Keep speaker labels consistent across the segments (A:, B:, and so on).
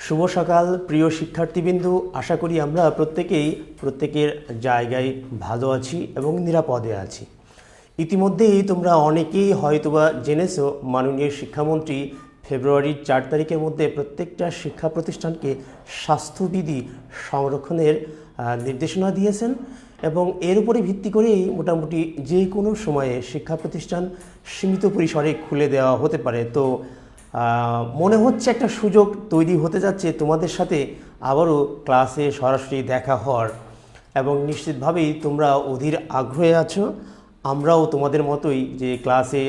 A: শুভ সকাল প্রিয় শিক্ষার্থীবৃন্দু, আশা করি আমরা প্রত্যেকের জায়গায় ভালো আছি এবং নিরাপদে আছি। ইতিমধ্যেই তোমরা অনেকেই হয়তোবা জেনেছো, মাননীয় শিক্ষামন্ত্রী ফেব্রুয়ারির 4 তারিখের মধ্যে প্রত্যেকটা শিক্ষা প্রতিষ্ঠানকে স্বাস্থ্যবিধি সংরক্ষণের নির্দেশনা দিয়েছেন এবং এর উপরে ভিত্তি করেই মোটামুটি যে কোনো সময়ে শিক্ষা প্রতিষ্ঠান সীমিত পরিসরে খুলে দেওয়া হতে পারে। তো মনে হচ্ছে একটা সুযোগ তৈরি হতে যাচ্ছে তোমাদের সাথে আবারও ক্লাসে সরাসরি দেখা হওয়ার, এবং নিশ্চিতভাবেই তোমরা অধীর আগ্রহে আছো। আমরাও তোমাদের মতোই যে ক্লাসে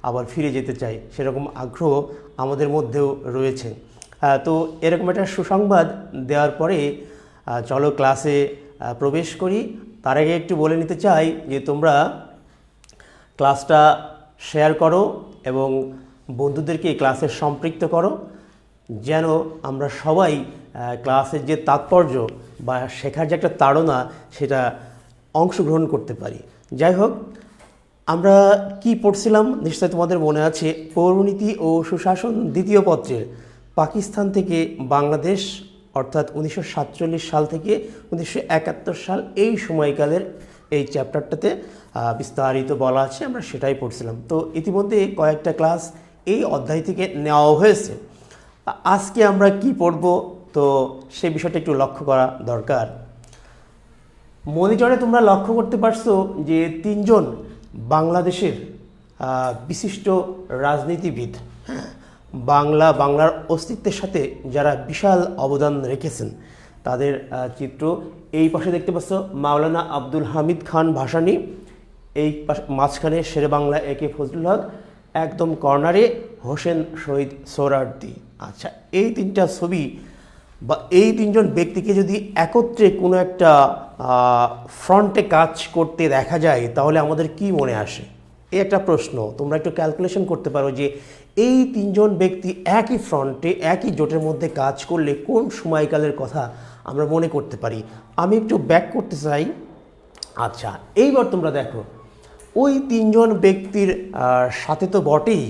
A: আবার ফিরে যেতে চাই, সেরকম আগ্রহ আমাদের মধ্যেও রয়েছে। তো এরকম একটা সুসংবাদ দেওয়ার পরে চলো ক্লাসে প্রবেশ করি। তার আগে একটু বলে নিতে চাই যে তোমরা ক্লাসটা শেয়ার করো এবং বন্ধুদেরকে ক্লাসে সম্পৃক্ত করো, যেন আমরা সবাই ক্লাসের যে তাৎপর্য বা শেখার যে একটা তাড়না সেটা অংশগ্রহণ করতে পারি। যাই হোক, আমরা কি পড়ছিলাম নিশ্চয়ই তোমাদের মনে আছে। পৌরনীতি ও সুশাসন দ্বিতীয় পত্রের পাকিস্তান থেকে বাংলাদেশ অর্থাৎ 1947 সাল থেকে 1971 সাল এই সময়কালের এই চ্যাপ্টারটাতে বিস্তারিত বলা আছে, আমরা সেটাই পড়ছিলাম। তো ইতিমধ্যে কয়েকটা ক্লাস এই অধ্যায় থেকে নেওয়া হয়েছে। আজকে আমরা কি পড়ব, তো সে বিষয়টা একটু লক্ষ্য করা দরকার। মনিটরে তোমরা লক্ষ্য করতে পারছো যে তিনজন বাংলাদেশের বিশিষ্ট রাজনীতিবিদ, বাংলার অস্তিত্বের সাথে যারা বিশাল অবদান রেখেছেন তাদের চিত্র এই পাশে দেখতে পাচ্ছ। মাওলানা আব্দুল হামিদ খান ভাসানী, এই মাঝখানে শেরেবাংলা একে ফজলুল হক, একদম কর্নারে হোসেন শহীদ সোহরাওয়ার্দী। আচ্ছা, এই তিনটা ছবি বা এই তিনজন ব্যক্তিকে যদি একত্রে কোনো একটা ফ্রন্টে কাজ করতে দেখা যায় তাহলে আমাদের কি মনে আসে, এই একটা প্রশ্ন। তোমরা একটু ক্যালকুলেশন করতে পারো যে এই তিনজন ব্যক্তি একই ফ্রন্টে একই জোটের মধ্যে কাজ করলে কোন সময়কালের কথা আমরা মনে করতে পারি। আমি একটু ব্যাক করতে চাই। আচ্ছা, এইবার তোমরা দেখো, ওই তিনজন ব্যক্তির সাথে তো বটেই,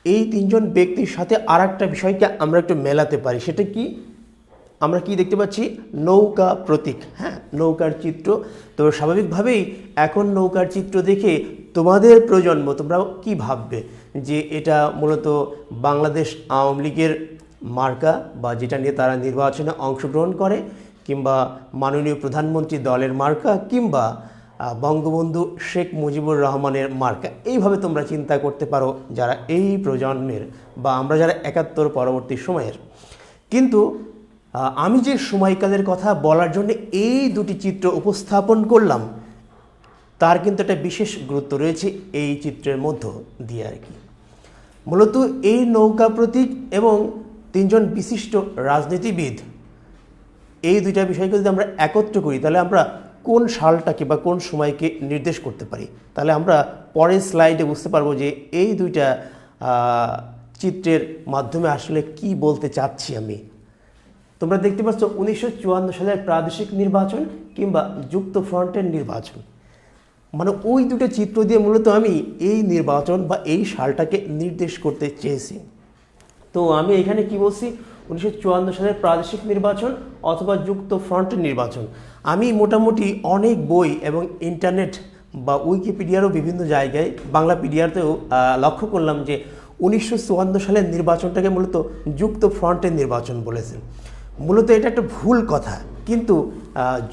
A: এই তিনজন ব্যক্তির সাথে আর একটা বিষয়কে আমরা একটু মেলাতে পারি। সেটা কি, আমরা কি দেখতে পাচ্ছি? নৌকা প্রতীক, নৌকার চিত্র। তো স্বাভাবিকভাবেই এখন নৌকার চিত্র দেখে তোমাদের প্রজন্ম তোমরা কি ভাববে যে এটা মূলত বাংলাদেশ আওয়ামী লীগের মার্কা, বা যেটা নিয়ে তারা নির্বাচনে অংশগ্রহণ করে, কিংবা মাননীয় প্রধানমন্ত্রী দলের মার্কা, কিংবা বঙ্গবন্ধু শেখ মুজিবুর রহমানের মার্কা। এইভাবে তোমরা চিন্তা করতে পারো যারা এই প্রজন্মের বা আমরা যারা 71 পরবর্তী সময়ের। কিন্তু আমি যে সময়কালের কথা বলার জন্য এই দুটি চিত্র উপস্থাপন করলাম তার কিন্তু একটা বিশেষ গুরুত্ব রয়েছে এই চিত্রের মধ্য দিয়ে আর কি। মূলত এই নৌকা প্রতীক এবং তিনজন বিশিষ্ট রাজনীতিবিদ, এই দুইটা বিষয়কে যদি আমরা একত্র করি তাহলে আমরা কোন সালটাকে বা কোন সময়কে নির্দেশ করতে পারি, তাহলে আমরা পরের স্লাইডে বুঝতে পারবো যে এই দুইটা চিত্রের মাধ্যমে আসলে কি বলতে চাচ্ছি আমি। তোমরা দেখতে পাচ্ছ 1954 সালের প্রাদেশিক নির্বাচন কিংবা যুক্ত ফ্রন্টের নির্বাচন, মানে ওই দুটো চিত্র দিয়ে মূলত আমি এই নির্বাচন বা এই সালটাকে নির্দেশ করতে চেয়েছি। তো আমি এখানে কি বলছি, 1954 সালের প্রাদেশিক নির্বাচন অথবা যুক্ত ফ্রন্টের নির্বাচন। আমি মোটামুটি অনেক বই এবং ইন্টারনেট বা উইকিপিডিয়ারও বিভিন্ন জায়গায়, বাংলাপিডিয়াতেও লক্ষ্য করলাম যে 1954 সালের নির্বাচনটাকে মূলত যুক্ত ফ্রন্টের নির্বাচন বলেছেন। মূলত এটা একটা ভুল কথা, কিন্তু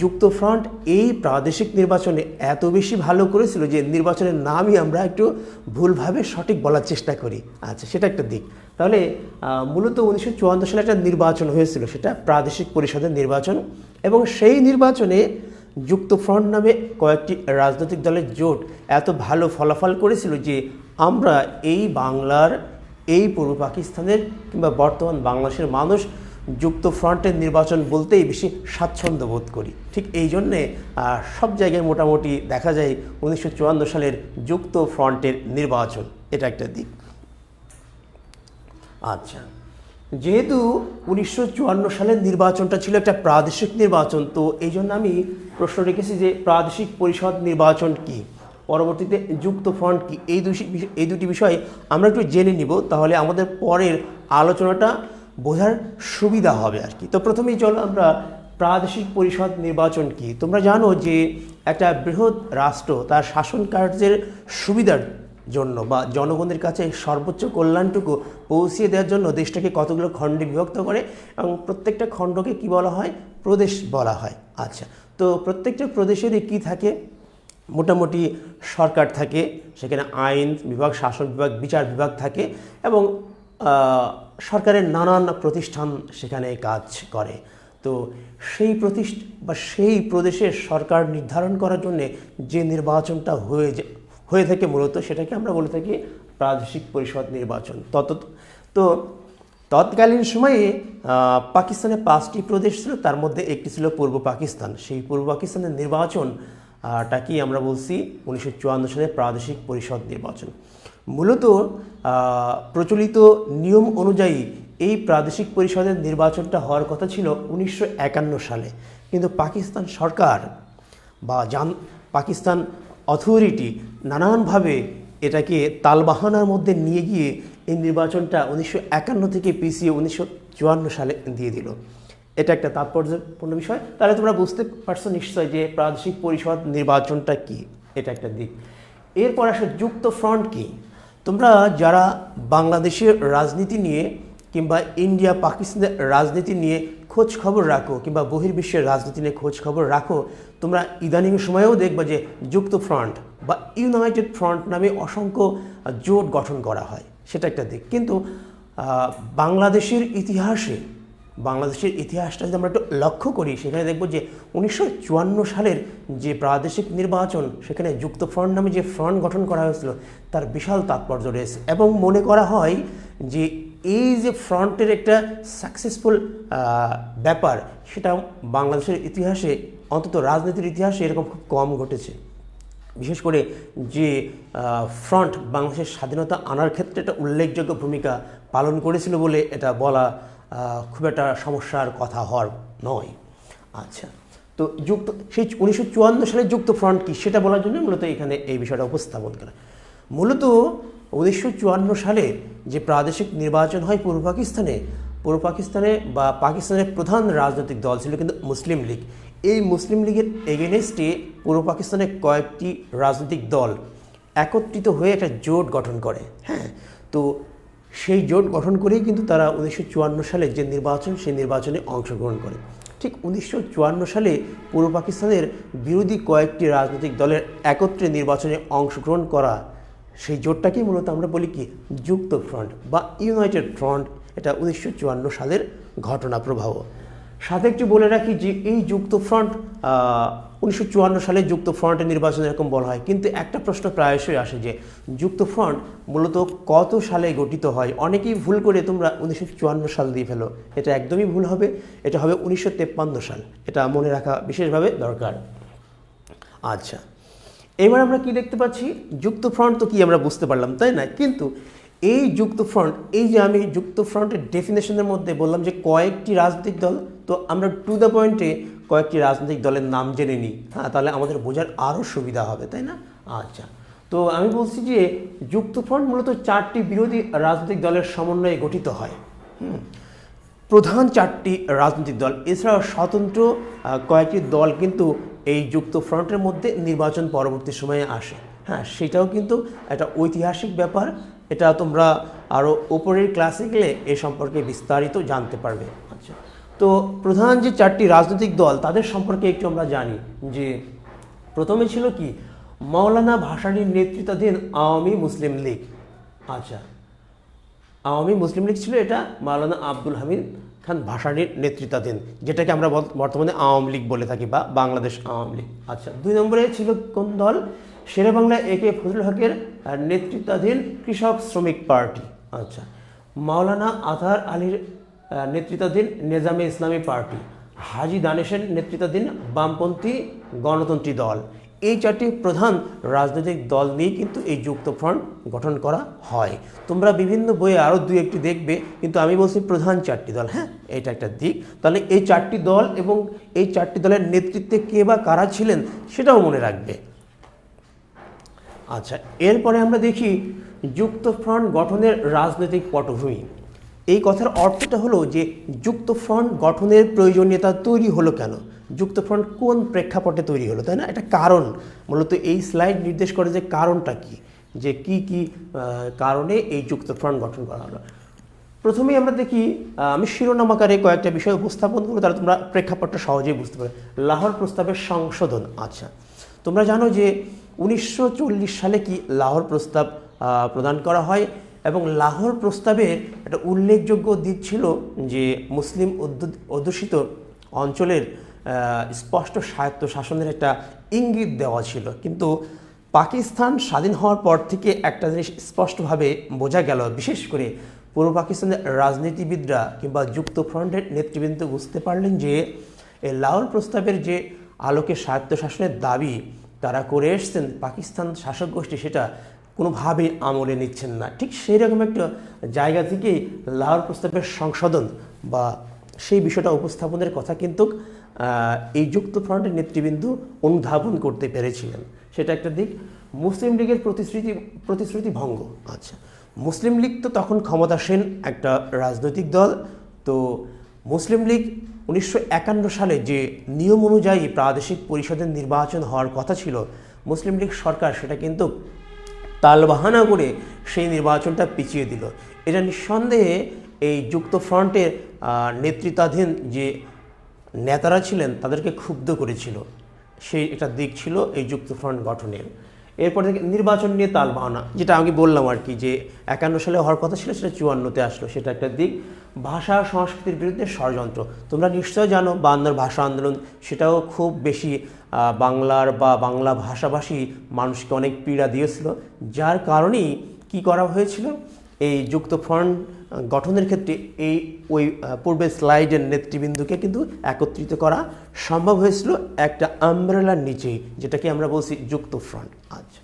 A: যুক্ত ফ্রন্ট এই প্রাদেশিক নির্বাচনে এত বেশি ভালো করেছিল যে নির্বাচনের নামই আমরা একটু ভুলভাবে সঠিক বলার চেষ্টা করি। আচ্ছা, সেটা একটা দিক। তাহলে মূলত 1954 সালে একটা নির্বাচন হয়েছিল, সেটা প্রাদেশিক পরিষদের নির্বাচন, এবং সেই নির্বাচনে যুক্ত ফ্রন্ট নামে কয়েকটি রাজনৈতিক দলের জোট এত ভালো ফলাফল করেছিল যে আমরা এই বাংলার, এই পূর্ব পাকিস্তানের কিংবা বর্তমান বাংলাদেশের মানুষ যুক্ত ফ্রন্টের নির্বাচন বলতেই বেশি স্বাচ্ছন্দ্য বোধ করি। ঠিক এই জন্যে সব জায়গায় মোটামুটি দেখা যায় 1954 সালের যুক্ত ফ্রন্টের নির্বাচন, এটা একটা দিক। আচ্ছা, যেহেতু 1954 সালের নির্বাচনটা ছিল একটা প্রাদেশিক নির্বাচন, তো এই জন্য আমি প্রশ্ন রেখেছি যে প্রাদেশিক পরিষদ নির্বাচন কি, পরবর্তীতে যুক্ত ফ্রন্ট কি, এই দুটি বিষয় আমরা একটু জেনে নিব, তাহলে আমাদের পরের আলোচনাটা বোঝার সুবিধা হবে আর কি। তো প্রথমেই চলো আমরা প্রাদেশিক পরিষদ নির্বাচন কি। তোমরা জানো যে একটা বৃহৎ রাষ্ট্র তার শাসন কার্যের সুবিধার জন্য বা জনগণের কাছে সর্বোচ্চ কল্যাণটুকু পৌঁছিয়ে দেওয়ার জন্য দেশটাকে কতগুলো খণ্ডে বিভক্ত করে এবং প্রত্যেকটা খণ্ডকে কি বলা হয়, প্রদেশ বলা হয়। আচ্ছা, তো প্রত্যেকটা প্রদেশেরই কি থাকে, মোটামুটি সরকার থাকে, সেখানে আইন বিভাগ, শাসন বিভাগ, বিচার বিভাগ থাকে এবং সরকারের নানান প্রতিষ্ঠান সেখানে কাজ করে। তো সেই সেই প্রদেশের সরকার নির্ধারণ করার জন্য যে নির্বাচনটা হয়ে থাকে মূলত সেটাকে আমরা বলে থাকি প্রাদেশিক পরিষদ নির্বাচন। তো তৎকালীন সময়ে পাকিস্তানে 5টি প্রদেশ ছিল, তার মধ্যে একটি ছিল পূর্ব পাকিস্তান। সেই পূর্ব পাকিস্তানের নির্বাচনটাকেই আমরা বলছি 1954 সালে প্রাদেশিক পরিষদ নির্বাচন। মূলত প্রচলিত নিয়ম অনুযায়ী এই প্রাদেশিক পরিষদের নির্বাচনটা হওয়ার কথা ছিল 1951 সালে, কিন্তু পাকিস্তান সরকার বা পাকিস্তান অথরিটি নানানভাবে এটাকে তালবাহানার মধ্যে নিয়ে গিয়ে এই নির্বাচনটা 1951 থেকে পিছিয়ে 1954 সালে দিয়ে দিল। এটা একটা তাৎপর্যপূর্ণ বিষয়। তাহলে তোমরা বুঝতে পারছো নিশ্চয় যে প্রাদেশিক পরিষদ নির্বাচনটা কি, এটা একটা দিক। এরপর আসে যুক্ত ফ্রন্ট কি। তোমরা যারা বাংলাদেশের রাজনীতি নিয়ে কিংবা ইন্ডিয়া পাকিস্তানের রাজনীতি নিয়ে খোঁজ খবর রাখো কিংবা বহির্বিশ্বের রাজনীতি নিয়ে খোঁজ খবর রাখো, তোমরা ইদানিং সময়েও দেখবে যে যুক্ত ফ্রন্ট বা ইউনাইটেড ফ্রন্ট নামে অসংখ্য জোট গঠন করা হয়, সেটা একটা দিক। কিন্তু বাংলাদেশের ইতিহাসটা যদি আমরা একটু লক্ষ্য করি, সেখানে দেখব যে 1954 সালের যে প্রাদেশিক নির্বাচন, সেখানে যুক্ত ফ্রন্ট নামে যে ফ্রন্ট গঠন করা হয়েছিল তার বিশাল তাৎপর্য রয়েছে এবং মনে করা হয় যে এই যে ফ্রন্টের একটা সাকসেসফুল ব্যাপার, সেটা বাংলাদেশের ইতিহাসে, অন্তত রাজনীতির ইতিহাসে এরকম খুব কম ঘটেছে। বিশেষ করে যে ফ্রন্ট বাংলাদেশের স্বাধীনতা আনার ক্ষেত্রে একটা উল্লেখযোগ্য ভূমিকা পালন করেছিল বলে এটা বলা খুব একটা সমস্যার কথা হওয়ার নয়। আচ্ছা, তো সেই 1954 সালে যুক্ত ফ্রন্ট কি সেটা বলার জন্য মূলত এখানে এই বিষয়টা উপস্থাপন করা। মূলত 1954 সালে যে প্রাদেশিক নির্বাচন হয় পূর্ব পাকিস্তানে বা পাকিস্তানের প্রধান রাজনৈতিক দল ছিল কিন্তু মুসলিম লীগ। এই মুসলিম লীগের এগেনস্টে পূর্ব পাকিস্তানের কয়েকটি রাজনৈতিক দল একত্রিত হয়ে একটা জোট গঠন করে। হ্যাঁ, তো সেই জোট গঠন করেই কিন্তু তারা 1954 সালে যে নির্বাচন, সেই নির্বাচনে অংশগ্রহণ করে। ঠিক 1954 সালে পূর্ব পাকিস্তানের বিরোধী কয়েকটি রাজনৈতিক দলের একত্রে নির্বাচনে অংশগ্রহণ করা, সেই জোটটাকেই মূলত আমরা বলি কি যুক্ত ফ্রন্ট বা ইউনাইটেড ফ্রন্ট। এটা 1954 সালের ঘটনা প্রবাহ। সাথে একটু বলে রাখি যে এই যুক্ত ফ্রন্ট 1954 সালে যুক্ত ফ্রন্টের নির্বাচন এরকম বলা হয়, কিন্তু একটা প্রশ্ন প্রায়শই আসে যে যুক্ত ফ্রন্ট মূলত কত সালে গঠিত হয়। অনেকেই ভুল করে তোমরা 1954 সাল দিয়ে ফেলো, এটা একদমই ভুল হবে। এটা হবে 1953 সাল। এটা মনে রাখা বিশেষভাবে দরকার। আচ্ছা, এবার আমরা কি দেখতে পাচ্ছি, যুক্ত ফ্রন্ট তো কি আমরা বুঝতে পারলাম, তাই না? কিন্তু এই যুক্ত ফ্রন্ট, এই যে আমি যুক্ত ফ্রন্টের ডেফিনেশনের মধ্যে বললাম যে কয়েকটি রাজনৈতিক দল, তো আমরা টু দ্য পয়েন্টে কয়েকটি রাজনৈতিক দলের নাম জেনে নিই। হ্যাঁ, তাহলে আমাদের বোঝার আরও সুবিধা হবে, তাই না? আচ্ছা, তো আমি বলছি যে যুক্ত ফ্রন্ট মূলত 4টি বিরোধী রাজনৈতিক দলের সমন্বয়ে গঠিত হয়। প্রধান 4টি রাজনৈতিক দল এছাড়াও স্বতন্ত্র কয়েকটি দল কিন্তু এই যুক্ত ফ্রন্টের মধ্যে নির্বাচন পরবর্তী সময়ে আসে। হ্যাঁ, সেটাও কিন্তু একটা ঐতিহাসিক ব্যাপার। এটা তোমরা আরও ওপরের ক্লাসে গেলে এ সম্পর্কে বিস্তারিত জানতে পারবে। আচ্ছা, তো প্রধান যে 4টি রাজনৈতিক দল তাদের সম্পর্কে একটু আমরা জানি যে প্রথমে ছিল কি মাওলানা ভাসানীর নেতৃত্বাধীন আওয়ামী মুসলিম লীগ। আচ্ছা, আওয়ামী মুসলিম লীগ ছিল এটা মাওলানা আব্দুল হামিদ খান ভাসানীর নেতৃত্বাধীন, যেটাকে আমরা বর্তমানে আওয়ামী লীগ বলে থাকি বা বাংলাদেশ আওয়ামী লীগ। আচ্ছা, 2 নম্বরে ছিল কোন দল? শেরে বাংলা একে ফজলুল হকের নেতৃত্বাধীন কৃষক শ্রমিক পার্টি। আচ্ছা, মাওলানা আজহার আলীর নেতৃত্বাধীন নেজামে ইসলামী পার্টি, হাজি দানেশের নেতৃত্বাধীন বামপন্থী গণতন্ত্রী দল। এই 4টি প্রধান রাজনৈতিক দল নিয়ে কিন্তু এই যুক্ত ফ্রন্ট গঠন করা হয়। তোমরা বিভিন্ন বইয়ে আরও 2-1টি দেখবে, কিন্তু আমি বলছি প্রধান 4টি দল। হ্যাঁ, এটা একটা দিক। তাহলে এই 4টি দল এবং এই 4টি দলের নেতৃত্বে কে বা কারা ছিলেন সেটাও মনে রাখবে। আচ্ছা, এরপরে আমরা দেখি যুক্ত ফ্রন্ট গঠনের রাজনৈতিক পটভূমি। এই কথার অর্থটা হলো যে যুক্তফ্রন্ট গঠনের প্রয়োজনীয়তা তৈরি হলো কেন, যুক্তফ্রন্ট কোন প্রেক্ষাপটে তৈরি হলো, তাই না? এটা কারণ, মূলত এই স্লাইড নির্দেশ করে যে কারণটা কি, যে কি কি কারণে এই যুক্তফ্রন্ট গঠন করা হলো। প্রথমেই আমরা দেখি, আমি শিরোনাম আকারে কয়েকটা বিষয় উপস্থাপন করবো, তাহলে তোমরা প্রেক্ষাপটটা সহজেই বুঝতে পারবে। লাহোর প্রস্তাবের সংশোধন। আচ্ছা, তোমরা জানো যে 1940 সালে কি লাহোর প্রস্তাব প্রদান করা হয়, এবং লাহোর প্রস্তাবের একটা উল্লেখযোগ্য দিক ছিল যে মুসলিম অধ্যুষিত অঞ্চলের স্পষ্ট স্বায়ত্ত শাসনের একটা ইঙ্গিত দেওয়া ছিল। কিন্তু পাকিস্তান স্বাধীন হওয়ার পর থেকে একটা জিনিস স্পষ্টভাবে বোঝা গেল, বিশেষ করে পূর্ব পাকিস্তানের রাজনীতিবিদরা কিংবা যুক্তফ্রন্টের নেতৃবৃন্দ বুঝতে পারলেন যে এই লাহোর প্রস্তাবের যে আলোকে স্বায়ত্তশাসনের দাবি তারা করে এসছেন, পাকিস্তান শাসক গোষ্ঠী সেটা কোনোভাবেই আমলে নিচ্ছেন না। ঠিক সেই রকম একটা জায়গা থেকেই লাহোর প্রস্তাবের সংশোধন বা সেই বিষয়টা উপস্থাপনের কথা কিন্তু এই যুক্তফ্রন্টের নেতৃবৃন্দ অনুধাবন করতে পেরেছিলেন। সেটা একটা দিক। মুসলিম লীগের প্রতিশ্রুতি ভঙ্গ। আচ্ছা, মুসলিম লীগ তো তখন ক্ষমতাসীন একটা রাজনৈতিক দল। তো মুসলিম লীগ 1951 সালে যে নিয়ম অনুযায়ী প্রাদেশিক পরিষদের নির্বাচন হওয়ার কথা ছিল, মুসলিম লীগ সরকার সেটা কিন্তু তালবাহানা করে সেই নির্বাচনটা পিছিয়ে দিল। এটা নিঃসন্দেহে এই যুক্তফ্রন্টের নেতৃত্বাধীন যে নেতারা ছিলেন তাদেরকে ক্ষুব্ধ করেছিল। সেই একটা দিক ছিল এই যুক্তফ্রন্ট গঠনের। এরপর থেকে নির্বাচন নিয়ে তালবাহানা, যেটা আমি বললাম আর কি, যে 51 সালে হওয়ার কথা ছিল সেটা 54-তে আসলো, সেটা একটা দিক। ভাষা সংস্কৃতির বিরুদ্ধে ষড়যন্ত্র। তোমরা নিশ্চয় জানো 52-র ভাষা আন্দোলন, সেটাও খুব বেশি বাংলার বা বাংলা ভাষাভাষী মানুষকে অনেক পীড়া দিয়েছিল, যার কারণেই কি করা হয়েছিল, এই যুক্তফ্রন্ট গঠনের ক্ষেত্রে ওই পূর্বের স্লাইডের নেতৃবৃন্দকে কিন্তু একত্রিত করা সম্ভব হয়েছিল একটা আমব্রেলার নিচেই, যেটাকে আমরা বলছি যুক্তফ্রন্ট। আচ্ছা,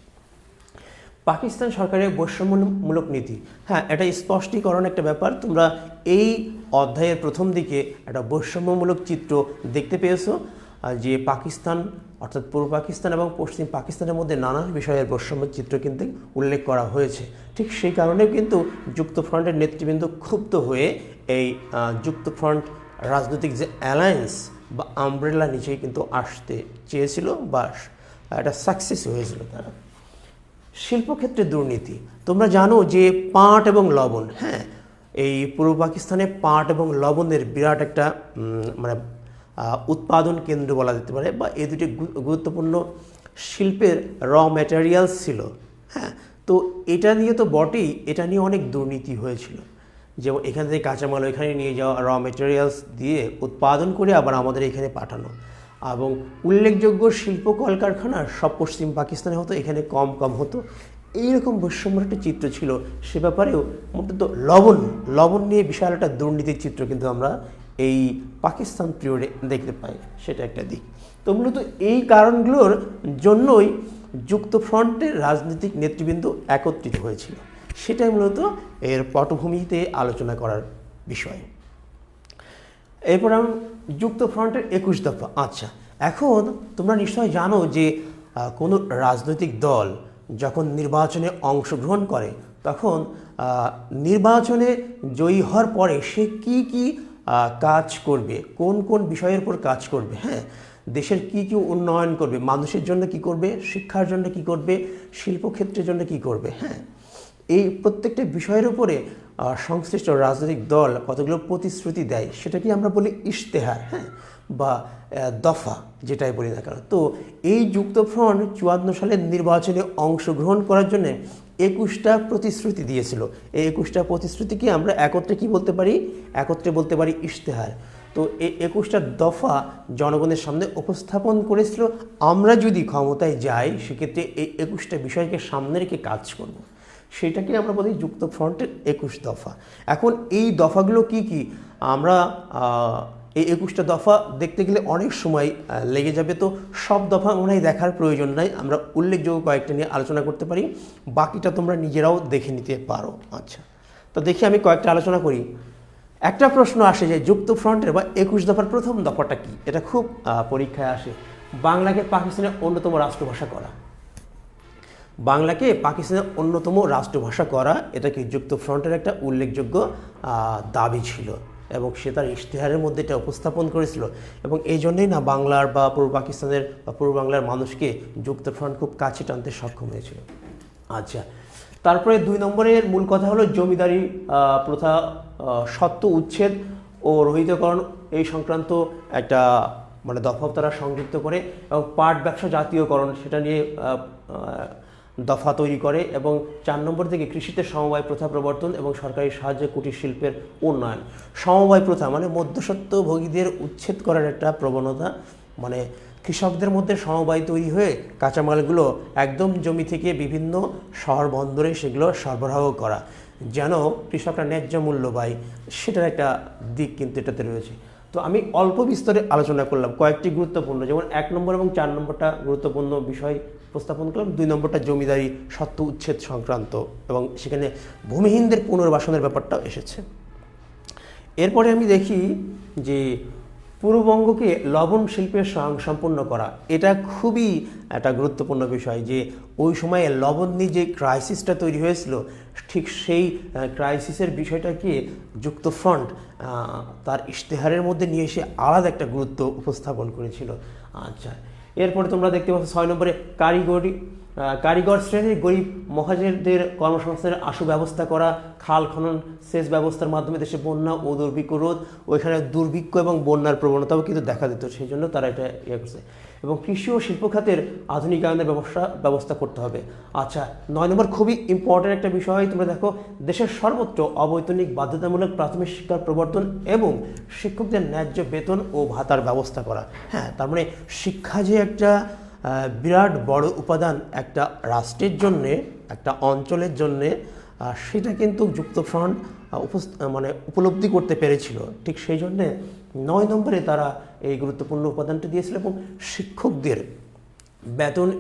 A: পাকিস্তান সরকারের বৈষম্যমূলক নীতি। হ্যাঁ, এটা স্পষ্টীকরণ একটা ব্যাপার। তোমরা এই অধ্যায়ের প্রথম দিকে একটা বৈষম্যমূলক চিত্র দেখতে পেয়েছো, যে পাকিস্তান অর্থাৎ পূর্ব পাকিস্তান এবং পশ্চিম পাকিস্তানের মধ্যে নানান বিষয়ের বৈষম্য চিত্র কিন্তু উল্লেখ করা হয়েছে। ঠিক সেই কারণেও কিন্তু যুক্তফ্রন্টের নেতৃবৃন্দ ক্ষুব্ধ হয়ে এই যুক্তফ্রন্ট রাজনৈতিক যে অ্যালায়েন্স বা আমব্রেলা নিচেই কিন্তু আসতে চেয়েছিল, বা এটা সাকসেস হয়েছিল তারা। শিল্পক্ষেত্রে দুর্নীতি। তোমরা জানো যে পাট এবং লবণ, হ্যাঁ, এই পূর্ব পাকিস্তানে পাট এবং লবণের বিরাট একটা মানে উৎপাদন কেন্দ্র বলা যেতে পারে, বা এই দুটি গুরুত্বপূর্ণ শিল্পের র ম্যাটেরিয়ালস ছিল। হ্যাঁ, তো এটা নিয়ে তো বটেই, এটা নিয়ে অনেক দুর্নীতি হয়েছিল। যেমন এখান থেকে কাঁচামাল এখানে নিয়ে যাওয়া, র ম্যাটেরিয়ালস দিয়ে উৎপাদন করে আবার আমাদের এখানে পাঠানো, এবং উল্লেখযোগ্য শিল্প কলকারখানা সব পশ্চিম পাকিস্তানে হতো, এখানে কম হতো। এইরকম বৈষম্যের একটা চিত্র ছিল। সে ব্যাপারেও মূলত লবণ নিয়ে বিশাল একটা দুর্নীতির চিত্র কিন্তু আমরা এই পাকিস্তান পিরিয়ডে দেখতে পাই, সেটা একটা দিক। তো মূলত এই কারণগুলোর জন্যই যুক্তফ্রন্টের রাজনৈতিক নেতৃবৃন্দ একত্রিত হয়েছিল, সেটাই মূলত এর পটভূমিতে আলোচনা করার বিষয়। এরপর আমি যুক্তফ্রন্টের 21 দফা। আচ্ছা, এখন তোমরা নিশ্চয় জানো যে কোনো রাজনৈতিক দল যখন নির্বাচনে অংশগ্রহণ করে, তখন নির্বাচনে জয়ী হওয়ার পরে সে কি কি কাজ করবে, কোন কোন বিষয়ের উপর কাজ করবে, হ্যাঁ, দেশের কি কি উন্নয়ন করবে, মানুষের জন্য কি করবে, শিক্ষার জন্য কি করবে, শিল্পক্ষেত্রের জন্য কি করবে, হ্যাঁ, এই প্রত্যেকটা বিষয়ের উপরে সংশ্লিষ্ট রাজনৈতিক দল কতগুলো প্রতিশ্রুতি দেয়, সেটাকে আমরা বলি ইশতেহার, হ্যাঁ, বা দফা, যেটাই বলি না কেন। তো এই যুক্তফ্রন্ট 54 সালের নির্বাচনে অংশগ্রহণ করার জন্য 21টা প্রতিশ্রুতি দিয়েছিল। এই 21টা প্রতিশ্রুতিকে আমরা একত্রে কি বলতে পারি, একত্রে বলতে পারি ইশতেহার। তো এই 21টা দফা জনগণের সামনে উপস্থাপন করেছিল, আমরা যদি ক্ষমতায় যাই সেক্ষেত্রে এই 21টা বিষয়কে সামনে রেখে কাজ করব। সেটাকে আমরা বলি যুক্তফ্রন্টের 21 দফা। এখন এই দফাগুলো কি কি, আমরা এই 21টা দফা দেখতে গেলে অনেক সময় লেগে যাবে, তো সব দফা মনে হয় দেখার প্রয়োজন নাই, আমরা উল্লেখযোগ্য কয়েকটা নিয়ে আলোচনা করতে পারি, বাকিটা তোমরা নিজেরাও দেখে নিতে পারো। আচ্ছা, তো দেখি আমি কয়েকটা আলোচনা করি। একটা প্রশ্ন আসে যে যুক্তফ্রন্টের বা 21 দফার প্রথম দফাটা কি, এটা খুব পরীক্ষায় আসে। বাংলাকে পাকিস্তানের অন্যতম রাষ্ট্রভাষা করা। বাংলাকে পাকিস্তানের অন্যতম রাষ্ট্রভাষা করা এটা কি যুক্তফ্রন্টের একটা উল্লেখযোগ্য দাবি ছিল, এবং সে তার ইশতেহারের মধ্যে এটা উপস্থাপন করেছিল। এবং এই জন্যই না বাংলার বা পূর্ব পাকিস্তানের বা পূর্ব বাংলার মানুষকে যুক্তফ্রন্ট খুব কাছে টানতে সক্ষম হয়েছিল। আচ্ছা, তারপরে 2 নম্বরের মূল কথা হলো জমিদারি প্রথা সত্ত্ব উচ্ছেদ ও রহিতকরণ এই সংক্রান্ত একটা মানে দফা তারা সংযুক্ত করে, এবং পাট ব্যবসা জাতীয়করণ সেটা নিয়ে দফা তৈরি করে। এবং 4 নম্বর থেকে কৃষিতে সমবায় প্রথা প্রবর্তন এবং সরকারি সাহায্যে কুটির শিল্পের উন্নয়ন। সমবায় প্রথা মানে মধ্যস্বত্বভোগীদের উচ্ছেদ করার একটা প্রবণতা, মানে কৃষকদের মধ্যে সমবায় তৈরি হয়ে কাঁচামালগুলো একদম জমি থেকে বিভিন্ন শহর বন্দরে সেগুলো সরবরাহ করা, যেন কৃষকরা ন্যায্য মূল্য পায়, সেটার একটা দিক কিন্তু এটাতে রয়েছে। তো আমি অল্প বিস্তরে আলোচনা করলাম কয়েকটি গুরুত্বপূর্ণ, যেমন 1 নম্বর এবং 4 নম্বরটা গুরুত্বপূর্ণ বিষয় উপস্থাপন করলাম, 2 নম্বরটা জমিদারি সত্ত্ব উচ্ছেদ সংক্রান্ত এবং সেখানে ভূমিহীনদের পুনর্বাসনের ব্যাপারটাও এসেছে। এরপরে আমি দেখি যে পূর্ববঙ্গকে লবণ শিল্পের সম্পন্ন করা, এটা খুবই একটা গুরুত্বপূর্ণ বিষয়, যে ওই সময়ে লবণ নিয়ে যে ক্রাইসিসটা তৈরি হয়েছিল, ঠিক সেই ক্রাইসিসের বিষয়টাকে যুক্তফ্রন্ট তার ইশতেহারের মধ্যে নিয়ে এসে আলাদা একটা গুরুত্ব উপস্থাপন করেছিল। আচ্ছা, এরপরে তোমরা দেখতে পাচ্ছ 6 নম্বরে কারিগর শ্রেণীর গরিব মহাজেরদের কর্মসংস্থানের আশু ব্যবস্থা করা, খাল খনন সেচ ব্যবস্থার মাধ্যমে দেশে বন্যা ও দুর্ভিক্ষ রোধ, ওইখানে দুর্ভিক্ষ এবং বন্যার প্রবণতাও কিন্তু দেখা দিত, সেই জন্য তারা এটা করছে। এবং কৃষি ও শিল্প খাতের আধুনিকায়নের ব্যবস্থা করতে হবে। আচ্ছা, 9 নম্বর খুবই ইম্পর্টেন্ট একটা বিষয়, তোমরা দেখো দেশের সর্বত্র অবৈতনিক বাধ্যতামূলক প্রাথমিক শিক্ষার প্রবর্তন এবং শিক্ষকদের ন্যায্য বেতন ও ভাতার ব্যবস্থা করা। হ্যাঁ, তার মানে শিক্ষা যে একটা বিরাট বড় উপাদান একটা রাষ্ট্রের জন্যে, একটা অঞ্চলের জন্যে, সেটা কিন্তু যুক্তফ্রন্ট মানে উপলব্ধি করতে পেরেছিল। ঠিক সেই জন্যে 9 নম্বরে তারা এই গুরুত্বপূর্ণ উপাদানটি দিয়েছিল, এবং শিক্ষকদের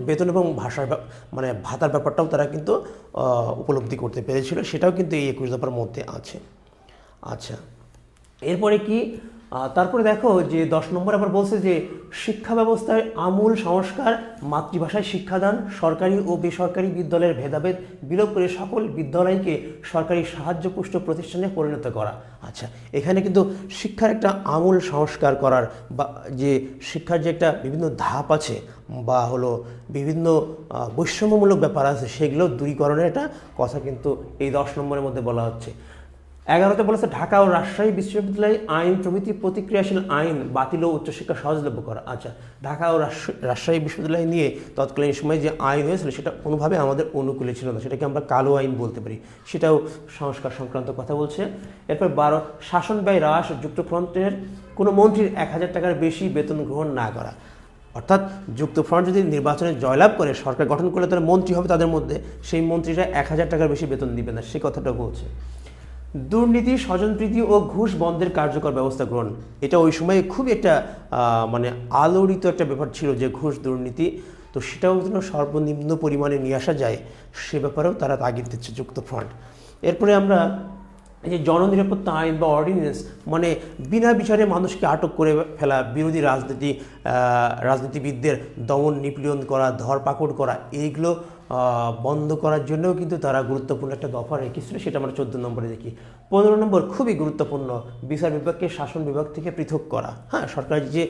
A: বেতন এবং মানে ভাতার ব্যাপারটাও তারা কিন্তু উপলব্ধি করতে পেরেছিল, সেটাও কিন্তু এই 21 দফার মধ্যে আছে। আচ্ছা, এরপরে কি তারপরে দেখো যে 10 নম্বর আবার বলছে যে শিক্ষা ব্যবস্থায় আমূল সংস্কার, মাতৃভাষায় শিক্ষাদান, সরকারি ও বেসরকারি বিদ্যালয়ের ভেদাভেদ বিলোপ করে সকল বিদ্যালয়কে সরকারি সাহায্যপুষ্ট প্রতিষ্ঠানে পরিণত করা। আচ্ছা, এখানে কিন্তু শিক্ষার একটা আমূল সংস্কার করার বা যে শিক্ষার যে একটা বিভিন্ন ধাপ আছে বা হলো বিভিন্ন বৈষম্যমূলক ব্যাপার আছে, সেগুলো দূরীকরণের একটা কথা কিন্তু এই 10 নম্বরের মধ্যে বলা হচ্ছে। 11তে বলেছে ঢাকা ও রাজশাহী বিশ্ববিদ্যালয় আইন প্রভৃতি প্রতিক্রিয়াশীল আইন বাতিল ও উচ্চশিক্ষা সহজলভ্য করা। আচ্ছা, ঢাকা ও রাজশাহী বিশ্ববিদ্যালয় নিয়ে তৎকালীন সময়ে যে আইন হয়েছিল সেটা কোনোভাবে আমাদের অনুকূলে ছিল না, সেটাকে আমরা কালো আইন বলতে পারি, সেটাও সংস্কার সংক্রান্ত কথা বলছে। এরপর 12 শাসন ব্যয় হ্রাস, যুক্তফ্রন্টের কোনো মন্ত্রীর 1000 টাকার বেশি বেতন গ্রহণ না করা। অর্থাৎ যুক্তফ্রন্ট যদি নির্বাচনে জয়লাভ করে সরকার গঠন করলে তারা মন্ত্রী হবে, তাদের মধ্যে সেই মন্ত্রীরা 1000 টাকার বেশি বেতন দিবে না, সে কথাটা বলছে। দুর্নীতি, স্বজনপ্রীতি ও ঘুষ বন্ধের কার্যকর ব্যবস্থা গ্রহণ, এটা ওই সময়ে খুবই একটা মানে আলোড়িত একটা ব্যাপার ছিল যে ঘুষ দুর্নীতি, তো সেটাও যেন সর্বনিম্ন পরিমাণে নিয়ে আসা যায় সে ব্যাপারেও তারা তাগিদ দিচ্ছে যুক্তফ্রন্ট। এরপরে আমরা এই যে জননিরাপত্তা আইন বা অর্ডিন্যান্স, মানে বিনা বিচারে মানুষকে আটক করে ফেলা, বিরোধী রাজনীতিবিদদের দমন নিপীড়ন করা, ধরপাকড় করা, এইগুলো বন্ধ করার জন্যও কিন্তু তারা গুরুত্বপূর্ণ একটা দফা রেখেছিল, সেটা আমরা 14 নম্বরে দেখি। 15 নম্বর খুবই গুরুত্বপূর্ণ, বিচার বিভাগকে শাসন বিভাগ থেকে পৃথক করা। হ্যাঁ, সরকারের যে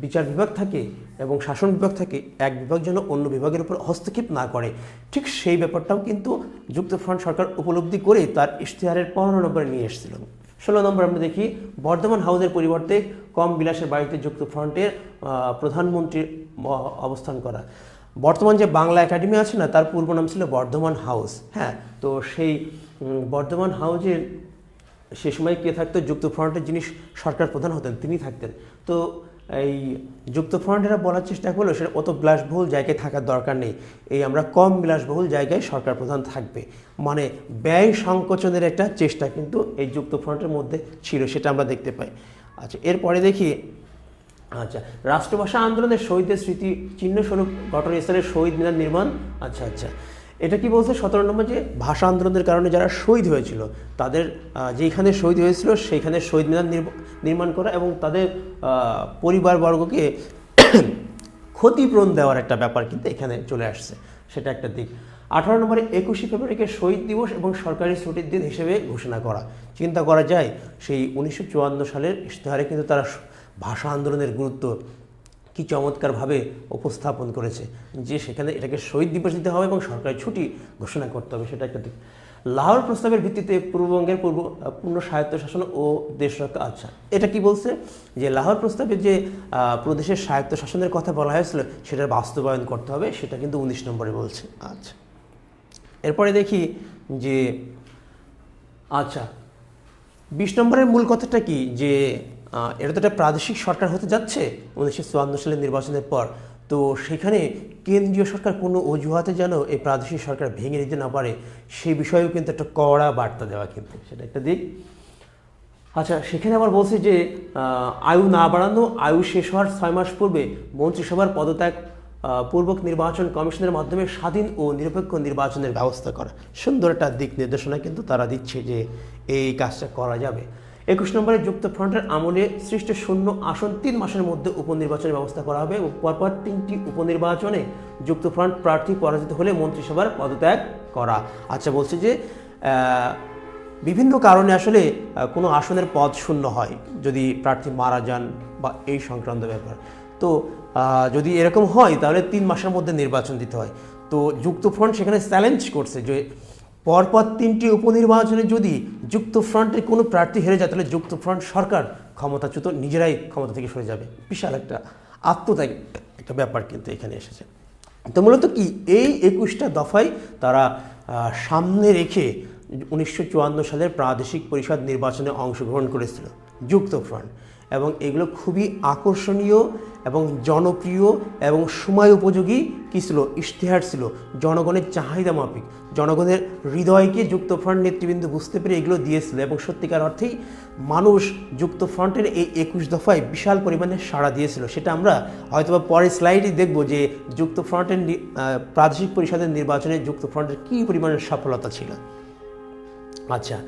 A: বিচার বিভাগ থাকে এবং শাসন বিভাগ থাকে, এক বিভাগ যেন অন্য বিভাগের উপর হস্তক্ষেপ না করে, ঠিক সেই ব্যাপারটাও কিন্তু যুক্তফ্রন্ট সরকার উপলব্ধি করে তার ইশতেহারের 15 নম্বরে নিয়ে এসেছিল। 16 নম্বর আমরা দেখি বর্ধমান হাউসের পরিবর্তে কম বিলাসের বাড়িতে যুক্তফ্রন্টের প্রধানমন্ত্রীর অবস্থান করা। বর্তমান যে বাংলা একাডেমি আছে না, তার পূর্ব নাম ছিল বর্ধমান হাউস। হ্যাঁ, তো সেই বর্ধমান হাউসের সে সময় কে থাকতো, যুক্তফ্রন্টের যিনি সরকার প্রধান হতেন তিনি থাকতেন। তো এই যুক্তফ্রন্টেরা বলার চেষ্টা করলো সেটা অত বিলাসবহুল জায়গায় থাকার দরকার নেই, এই আমরা কম বিলাসবহুল জায়গায় সরকার প্রধান থাকবে, মানে ব্যয় সংকোচনের একটা চেষ্টা কিন্তু এই যুক্তফ্রন্টের মধ্যে ছিল, সেটা আমরা দেখতে পাই। আচ্ছা, এরপরে দেখি আচ্ছা রাষ্ট্রভাষা আন্দোলনের শহীদদের স্মৃতি চিহ্নস্বরূপ ঘটনাস্থলে শহীদ মিনার নির্মাণ। আচ্ছা, এটা কি বলছে 17 নম্বর, যে ভাষা আন্দোলনের কারণে যারা শহীদ হয়েছিল তাদের যেখানে শহীদ হয়েছিল সেইখানে শহীদ মিনার নির্মাণ করা এবং তাদের পরিবারবর্গকে ক্ষতিপূরণ দেওয়ার একটা ব্যাপার কিন্তু এখানে চলে আসছে, সেটা একটা দিক। 18 নম্বরে 21শে ফেব্রুয়ারিকে শহীদ দিবস এবং সরকারি ছুটির দিন হিসেবে ঘোষণা করা। চিন্তা করা যায় সেই 1954 সালের ইশতেহারে কিন্তু তারা ভাষা আন্দোলনের গুরুত্ব কি চমৎকারভাবে উপস্থাপন করেছে যে সেখানে এটাকে শহীদ দিবস দিতে হবে এবং সরকারি ছুটি ঘোষণা করতে হবে, সেটা একটা দিক। লাহোর প্রস্তাবের ভিত্তিতে পূর্ববঙ্গের পূর্ণ স্বায়ত্তশাসন ও দেশ রক্ষা। আচ্ছা, এটা কি বলছে যে লাহোর প্রস্তাবে যে প্রদেশের স্বায়ত্তশাসনের কথা বলা হয়েছিল সেটার বাস্তবায়ন করতে হবে, সেটা কিন্তু 19 নম্বরে বলছে। আচ্ছা, এরপরে দেখি যে আচ্ছা 20 নম্বরের মূল কথাটা কি, যে এটা তো একটা প্রাদেশিক সরকার হতে যাচ্ছে 1954 সালের নির্বাচনের পর। তো সেখানে কেন্দ্রীয় সরকার কোনো অজুহাতে যেন এই প্রাদেশিক সরকার ভেঙে নিতে না পারে সেই বিষয়েও কিন্তু একটা কড়া বার্তা দেওয়া, কিন্তু সেটা একটা দিক। আচ্ছা, সেখানে আবার বলছে যে আয়ু না বাড়ানো, আয়ু শেষ হওয়ার 6 মাস পূর্বে মন্ত্রিসভার পদত্যাগ পূর্বক নির্বাচন কমিশনের মাধ্যমে স্বাধীন ও নিরপেক্ষ নির্বাচনের ব্যবস্থা করা। সুন্দর একটা দিক নির্দেশনা কিন্তু তারা দিচ্ছে যে এই কাজটা করা যাবে। 21 নম্বরে যুক্তফ্রন্টের আমলে সৃষ্ট শূন্য আসন 3 মাসের মধ্যে উপনির্বাচনের ব্যবস্থা করা হবে এবং পরপর 3টি উপনির্বাচনে যুক্তফ্রন্ট প্রার্থী পরাজিত হলে মন্ত্রিসভার পদত্যাগ করা। আচ্ছা, বলছে যে বিভিন্ন কারণে আসলে কোনো আসনের পদ শূন্য হয়, যদি প্রার্থী মারা যান বা এই সংক্রান্ত ব্যাপার। তো যদি এরকম হয় তাহলে 3 মাসের মধ্যে নির্বাচন দিতে হয়। তো যুক্তফ্রন্ট সেখানে চ্যালেঞ্জ করছে যে পরপর 3টি উপনির্বাচনে যদি যুক্তফ্রন্টের কোনো প্রার্থী হেরে যায় তাহলে যুক্তফ্রন্ট সরকার ক্ষমতাচ্যুত নিজেরাই ক্ষমতা থেকে সরে যাবে। বিশাল একটা আত্মত্যাগ একটা ব্যাপার কিন্তু এখানে এসেছে। তো মূলত কি এই 21টা দফায় তারা সামনে রেখে 1954 সালের প্রাদেশিক পরিষদ নির্বাচনে অংশগ্রহণ করেছিল যুক্তফ্রন্ট, এবং এগুলো খুবই আকর্ষণীয় এবং জনপ্রিয় এবং সময় উপযোগী কী ছিল, ইশতেহার ছিল, জনগণের চাহিদা মাফিক, জনগণের হৃদয়কে যুক্তফ্রন্ট নেতৃবৃন্দ বুঝতে পেরে এগুলো দিয়েছিল এবং সত্যিকার অর্থেই মানুষ যুক্তফ্রন্টের এই 21 দফায় বিশাল পরিমাণে সাড়া দিয়েছিল। সেটা আমরা হয়তোবা পরের স্লাইডে দেখব যে যুক্তফ্রন্টের প্রাদেশিক পরিষদের নির্বাচনে যুক্তফ্রন্টের কী পরিমাণের সফলতা ছিল। আচ্ছা,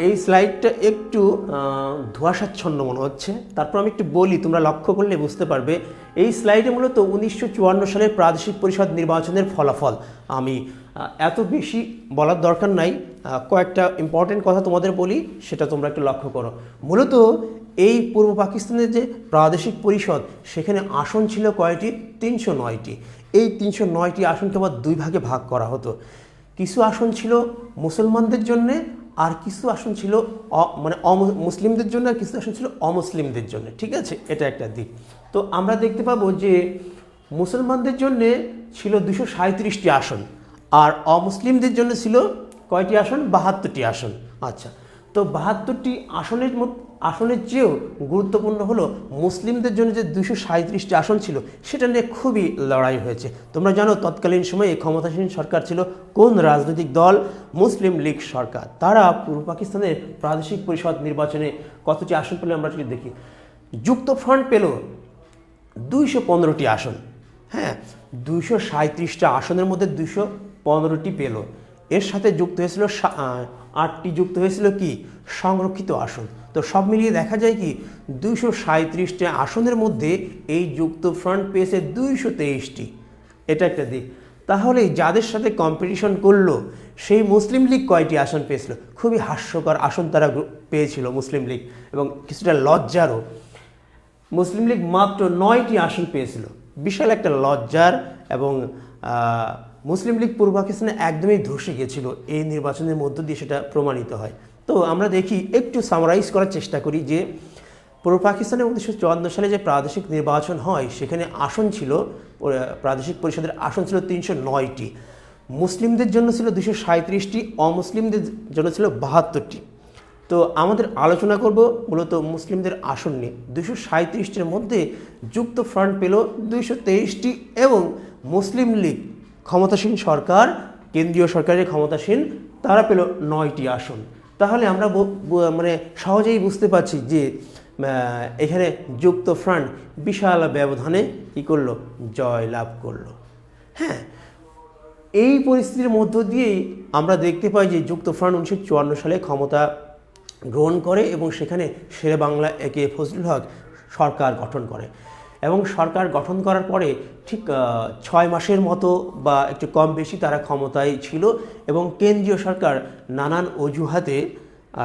A: এই স্লাইডটা একটু ধোঁয়াশাচ্ছন্ন মনে হচ্ছে, তারপর আমি একটু বলি, তোমরা লক্ষ্য করলে বুঝতে পারবে। এই স্লাইডে মূলত 1954 সালের প্রাদেশিক পরিষদ নির্বাচনের ফলাফল। আমি এত বেশি বলার দরকার নাই, কয়েকটা ইম্পর্টেন্ট কথা তোমাদের বলি, সেটা তোমরা একটু লক্ষ্য করো। মূলত এই পূর্ব পাকিস্তানের যে প্রাদেশিক পরিষদ সেখানে আসন ছিল কয়টি, 309টি। এই 309টি আসনকে আবার 2 ভাগে ভাগ করা হতো। কিছু আসন ছিল মুসলমানদের জন্যে আর কিছু আসন ছিল মুসলিমদের জন্য, আর কিছু আসন ছিল অমুসলিমদের জন্য। ঠিক আছে, এটা একটা দিক। তো আমরা দেখতে পাবো যে মুসলমানদের জন্য ছিল 237টি আসন আর অমুসলিমদের জন্য ছিল কয়টি আসন, 72টি আসন। আচ্ছা, তো 72টি আসনের চেয়েও গুরুত্বপূর্ণ হলো মুসলিমদের জন্য যে 237টি আসন ছিল সেটা নিয়ে খুবই লড়াই হয়েছে। তোমরা জানো তৎকালীন সময়ে ক্ষমতাসীন সরকার ছিল কোন রাজনৈতিক দল, মুসলিম লীগ সরকার। তারা পূর্ব পাকিস্তানের প্রাদেশিক পরিষদ নির্বাচনে কতটি আসন পেল আমরা যদি দেখি। যুক্তফ্রন্ট পেল 215টি আসন। হ্যাঁ, 237টা আসনের মধ্যে 215টি পেল। এর সাথে যুক্ত হয়েছিল 8টি যুক্ত হয়েছিল কি, সংরক্ষিত আসন। তো সব মিলিয়ে দেখা যায় কি 237টা আসনের মধ্যে এই যুক্তফ্রন্ট পেয়েছে 223টি। এটা একটা দিক। তাহলে যাদের সাথে কম্পিটিশন করলো সেই মুসলিম লীগ কয়টি আসন পেয়েছিল, খুবই হাস্যকর আসন তারা পেয়েছিল মুসলিম লীগ, এবং কিছুটা লজ্জারও। মুসলিম লীগ মাত্র 9টি আসন পেয়েছিল, বিশাল একটা লজ্জার। এবং মুসলিম লীগ পূর্ব পাকিস্তানে একদমই ধসে গিয়েছিল এই নির্বাচনের মধ্য দিয়ে, সেটা প্রমাণিত হয়। তো আমরা দেখি, একটু সামারাইজ করার চেষ্টা করি যে পূর্ব পাকিস্তানে 1954 সালে যে প্রাদেশিক নির্বাচন হয় সেখানে আসন ছিল, প্রাদেশিক পরিষদের আসন ছিল 309টি। মুসলিমদের জন্য ছিল 237টি, অমুসলিমদের জন্য ছিল 72টি। তো আমাদের আলোচনা করব মূলত মুসলিমদের আসন নিয়ে। 237টির মধ্যে যুক্তফ্রন্ট পেল 223টি এবং মুসলিম লীগ ক্ষমতাসীন সরকার, কেন্দ্রীয় সরকারের ক্ষমতাসীন, তারা পেল 9টি আসন। তাহলে আমরা সহজেই বুঝতে পারছি যে এখানে যুক্তফ্রন্ট বিশাল ব্যবধানে কী করলো, জয় লাভ করলো। হ্যাঁ, এই পরিস্থিতির মধ্য দিয়েই আমরা দেখতে পাই যে যুক্তফ্রন্ট 1954 সালে ক্ষমতা গ্রহণ করে এবং সেখানে শেরে বাংলা একে ফজলুল হক সরকার গঠন করে। এবং সরকার গঠন করার পরে ঠিক 6 মাসের মতো বা একটু কম বেশি তারা ক্ষমতায় ছিল এবং কেন্দ্রীয় সরকার নানান অজুহাতে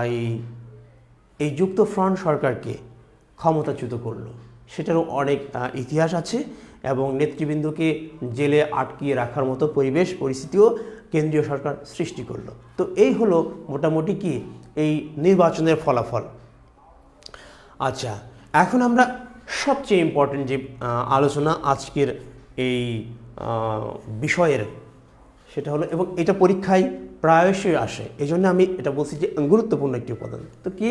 A: এই এই যুক্তফ্রন্ট সরকারকে ক্ষমতাচ্যুত করলো। সেটারও অনেক ইতিহাস আছে এবং নেতৃবৃন্দকে জেলে আটকিয়ে রাখার মতো পরিস্থিতিও কেন্দ্রীয় সরকার সৃষ্টি করলো। তো এই হলো মোটামুটি কি এই নির্বাচনের ফলাফল। আচ্ছা, এখন আমরা সবচেয়ে ইম্পর্টেন্ট যে আলোচনা আজকের এই বিষয়ের, সেটা হলো, এবং এটা পরীক্ষায় প্রায়শই আসে, এই জন্য আমি এটা বলছি যে গুরুত্বপূর্ণ একটি উপাদান। তো কি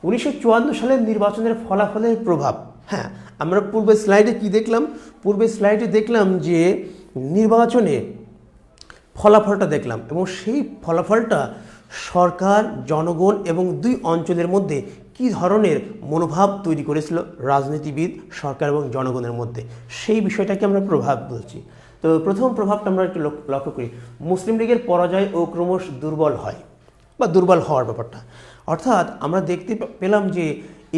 A: 1954 সালের নির্বাচনের ফলাফলের প্রভাব। হ্যাঁ, আমরা পূর্বের স্লাইডে কি দেখলাম? পূর্বের স্লাইডে দেখলাম যে নির্বাচনে ফলাফলটা দেখলাম এবং সেই ফলাফলটা সরকার, জনগণ এবং দুই অঞ্চলের মধ্যে কী ধরনের মনোভাব তৈরি করেছিল রাজনীতিবিদ, সরকার এবং জনগণের মধ্যে, সেই বিষয়টাকে আমরা প্রভাব বলছি। তো প্রথম প্রভাবটা আমরা একটু লক্ষ্য করি। মুসলিম লীগের পরাজয় ও ক্রমশ দুর্বল হয় বা দুর্বল হওয়ার ব্যাপারটা, অর্থাৎ আমরা দেখতে পেলাম যে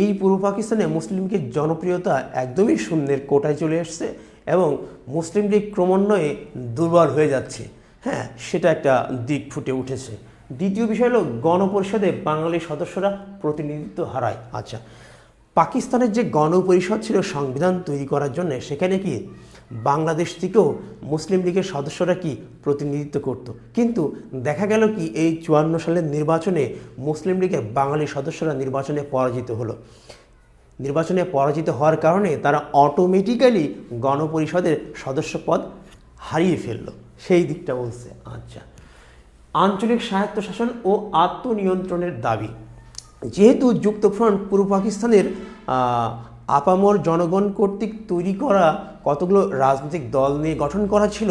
A: এই পূর্ব পাকিস্তানে মুসলিম লীগের জনপ্রিয়তা একদমই শূন্যের কোটায় চলে এসছে এবং মুসলিম লীগ ক্রমান্বয়ে দুর্বল হয়ে যাচ্ছে। হ্যাঁ, সেটা একটা দিক ফুটে উঠেছে। দ্বিতীয় বিষয় হলো গণপরিষদে বাঙালি সদস্যরা প্রতিনিধিত্ব হারায়। আচ্ছা, পাকিস্তানের যে গণপরিষদ ছিল সংবিধান তৈরি করার জন্য, সেখানে কি বাংলাদেশ থেকেও মুসলিম লীগের সদস্যরা কি প্রতিনিধিত্ব করত, কিন্তু দেখা গেল কি এই 54 সালের নির্বাচনে মুসলিম লীগের বাঙালি সদস্যরা নির্বাচনে পরাজিত হলো। নির্বাচনে পরাজিত হওয়ার কারণে তারা অটোমেটিক্যালি গণপরিষদের সদস্যপদ হারিয়ে ফেললো, সেই দিকটা বলছে। আচ্ছা, আঞ্চলিক স্বায়ত্তশাসন ও আত্মনিয়ন্ত্রণের দাবি। যেহেতু যুক্তফ্রন্ট পূর্ব পাকিস্তানের আপামর জনগণ কর্তৃক তৈরি করা কতগুলো রাজনৈতিক দল নিয়ে গঠন করা ছিল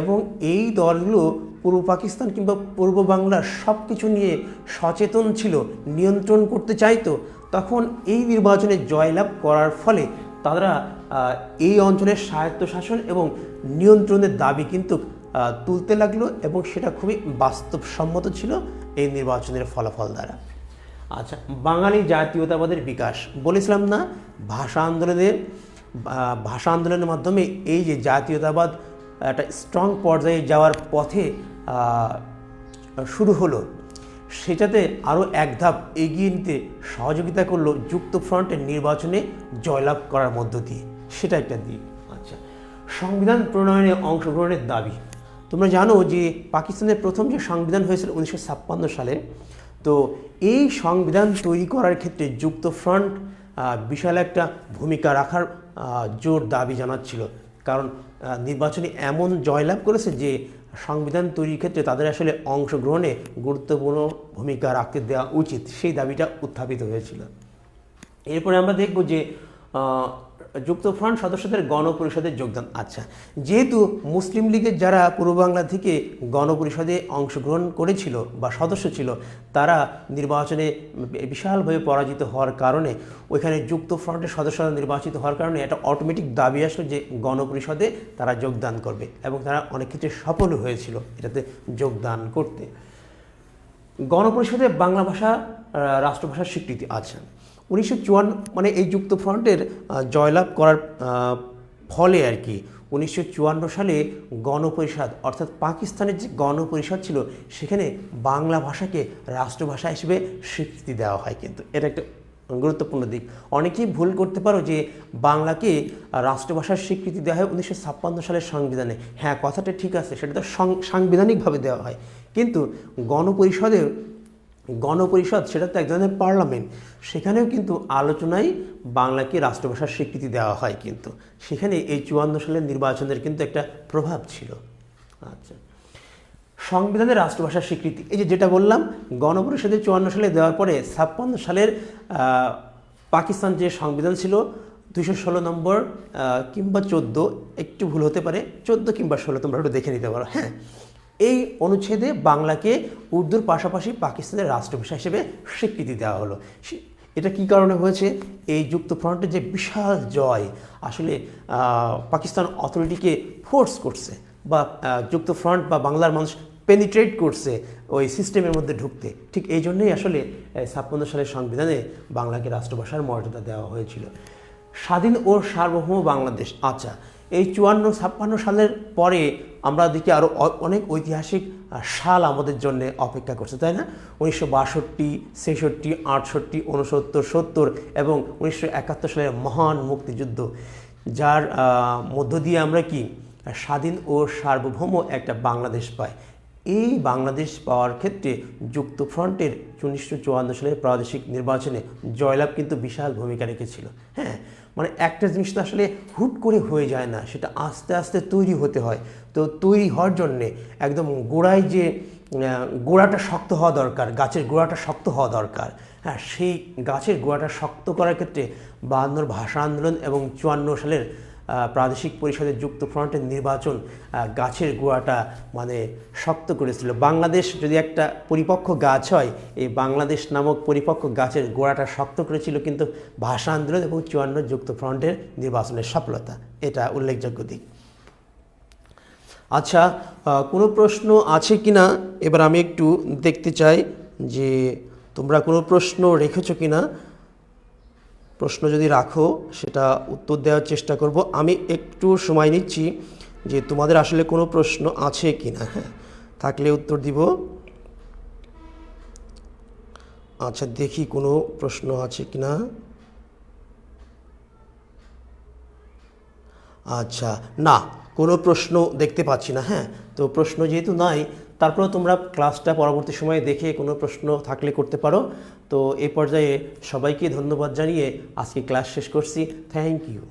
A: এবং এই দলগুলো পূর্ব পাকিস্তান কিংবা পূর্ব বাংলার সব কিছু নিয়ে সচেতন ছিল, নিয়ন্ত্রণ করতে চাইতো, তখন এই নির্বাচনে জয়লাভ করার ফলে তারা এই অঞ্চলের স্বায়ত্তশাসন এবং নিয়ন্ত্রণের দাবি কিন্তু তুলতে লাগলো এবং সেটা খুবই বাস্তবসম্মত ছিল এই নির্বাচনের ফলাফল দ্বারা। আচ্ছা, বাঙালি জাতীয়তাবাদের বিকাশ। বলেছিলাম না, ভাষা আন্দোলনের মাধ্যমে এই যে জাতীয়তাবাদ একটা স্ট্রং পর্যায়ে যাওয়ার পথে শুরু হলো, সেটাতে আরও এক ধাপ এগিয়ে নিতে সহযোগিতা করলো যুক্তফ্রন্টের নির্বাচনে জয়লাভ করার মধ্য দিয়ে, সেটা একটা দিক। আচ্ছা, সংবিধান প্রণয়নে অংশগ্রহণের দাবি। তোমরা জানো যে পাকিস্তানের প্রথম যে সংবিধান হয়েছিল 1956 সালে, তো এই সংবিধান তৈরি করার ক্ষেত্রে যুক্তফ্রন্ট বিশাল একটা ভূমিকা রাখার জোর দাবি জানাচ্ছিল, কারণ নির্বাচনে এমন জয়লাভ করেছে যে সংবিধান তৈরির ক্ষেত্রে তাদের আসলে অংশগ্রহণে গুরুত্বপূর্ণ ভূমিকা রাখতে দেওয়া উচিত, সেই দাবিটা উত্থাপিত হয়েছিল। এরপরে আমরা দেখব যে যুক্তফ্রন্ট সদস্যদের গণপরিষদের যোগদান। আচ্ছা, যেহেতু মুসলিম লীগের যারা পূর্ব বাংলা থেকে গণপরিষদে অংশগ্রহণ করেছিল বা সদস্য ছিল, তারা নির্বাচনে বিশালভাবে পরাজিত হওয়ার কারণে ওইখানে যুক্তফ্রন্টের সদস্যরা নির্বাচিত হওয়ার কারণে একটা অটোমেটিক দাবি আসলো যে গণপরিষদে তারা যোগদান করবে এবং তারা অনেক ক্ষেত্রে সফল হয়েছিল এটাতে যোগদান করতে। গণপরিষদে বাংলা ভাষা রাষ্ট্রভাষার স্বীকৃতি। আচ্ছা, 1954 মানে এই যুক্তফ্রন্টের জয়লাভ করার ফলে আর কি 1954 সালে গণপরিষদ, অর্থাৎ পাকিস্তানের যে গণপরিষদ ছিল, সেখানে বাংলা ভাষাকে রাষ্ট্রভাষা হিসেবে স্বীকৃতি দেওয়া হয়। কিন্তু এটা একটা গুরুত্বপূর্ণ দিক। অনেকেই ভুল করতে পারো যে বাংলাকে রাষ্ট্রভাষার স্বীকৃতি দেওয়া হয় 1956 সালের সংবিধানে। হ্যাঁ, কথাটা ঠিক আছে, সেটা তো সাংবিধানিকভাবে দেওয়া হয়, কিন্তু গণপরিষদ সেটা তো এক ধরনের পার্লামেন্ট, সেখানেও কিন্তু আলোচনায় বাংলাকে রাষ্ট্রভাষার স্বীকৃতি দেওয়া হয়, কিন্তু সেখানে এই 54 সালের নির্বাচনের কিন্তু একটা প্রভাব ছিল। আচ্ছা, সংবিধানের রাষ্ট্রভাষার স্বীকৃতি, এই যেটা বললাম, গণপরিষদে 54 সালে দেওয়ার পরে 56 সালের পাকিস্তান যে সংবিধান ছিল 216 নম্বর কিংবা 14, একটু ভুল হতে পারে, 14 কিংবা 16 তোমরা একটু দেখে নিতে পারো। হ্যাঁ, এই অনুচ্ছেদে বাংলাকে উর্দুর পাশাপাশি পাকিস্তানের রাষ্ট্রভাষা হিসেবে স্বীকৃতি দেওয়া হলো। এটা কি কারণে হয়েছে? এই যুক্তফ্রন্টের যে বিশাল জয় আসলে পাকিস্তান অথরিটিকে ফোর্স করছে বা যুক্তফ্রন্ট বা বাংলার মানুষ পেনিট্রেট করছে ওই সিস্টেমের মধ্যে ঢুকতে। ঠিক এই জন্যই আসলে 56 সালের সংবিধানে বাংলাকে রাষ্ট্রভাষার মর্যাদা দেওয়া হয়েছিল। স্বাধীন ও সার্বভৌম বাংলাদেশ। আচ্ছা, এই 54-56 সালের পরে আমরা দেখি আরও অনেক ঐতিহাসিক সাল আমাদের জন্য অপেক্ষা করছে, তাই না? 1962, 66, 68, 69, 70 এবং 1971 সালের মহান মুক্তিযুদ্ধ, যার মধ্য দিয়ে আমরা কি স্বাধীন ও সার্বভৌম একটা বাংলাদেশ পাই। এই বাংলাদেশ পাওয়ার ক্ষেত্রে যুক্তফ্রন্টের 1954 সালের প্রাদেশিক নির্বাচনে জয়লাভ কিন্তু বিশাল ভূমিকা রেখেছিল। হ্যাঁ, মানে একটা জিনিস তো আসলে হুট করে হয়ে যায় না, সেটা আস্তে আস্তে তৈরি হতে হয়। তো তৈরি হওয়ার জন্যে একদম গোড়ায় যে গোড়াটা শক্ত হওয়া দরকার, গাছের গোড়াটা শক্ত হওয়া দরকার। হ্যাঁ, সেই গাছের গোড়াটা শক্ত করার ক্ষেত্রে 52 ভাষা আন্দোলন এবং 54 সালের প্রাদেশিক পরিষদের যুক্তফ্রন্টের নির্বাচন গাছের গোড়াটা মানে শক্ত করেছিল। বাংলাদেশ যদি একটা পরিপক্ক গাছ হয়, এই বাংলাদেশ নামক পরিপক্ক গাছের গোড়াটা শক্ত করেছিল কিন্তু ভাষা আন্দোলন এবং 54 যুক্তফ্রন্টের নির্বাচনের সফলতা, এটা উল্লেখযোগ্য দিক। আচ্ছা, কোনো প্রশ্ন আছে কি না এবার আমি একটু দেখতে চাই যে তোমরা কোনো প্রশ্ন রেখেছো কি না। প্রশ্ন যদি রাখো সেটা উত্তর দেওয়ার চেষ্টা করব। আমি একটু সময় নিচ্ছি যে তোমাদের আসলে কোনো প্রশ্ন আছে কি না। হ্যাঁ, থাকলে উত্তর দিব। আচ্ছা, দেখি কোনো প্রশ্ন আছে কি না। আচ্ছা, না, কোনো প্রশ্ন দেখতে পাচ্ছি না। হ্যাঁ, তো প্রশ্ন যেহেতু নাই, তারপরেও তোমরা ক্লাসটা পরবর্তী সময়ে দেখে কোনো প্রশ্ন থাকলে করতে পারো। তো এই পর্যায়ে সবাইকে ধন্যবাদ জানিয়ে আজকে ক্লাস শেষ করছি। Thank you.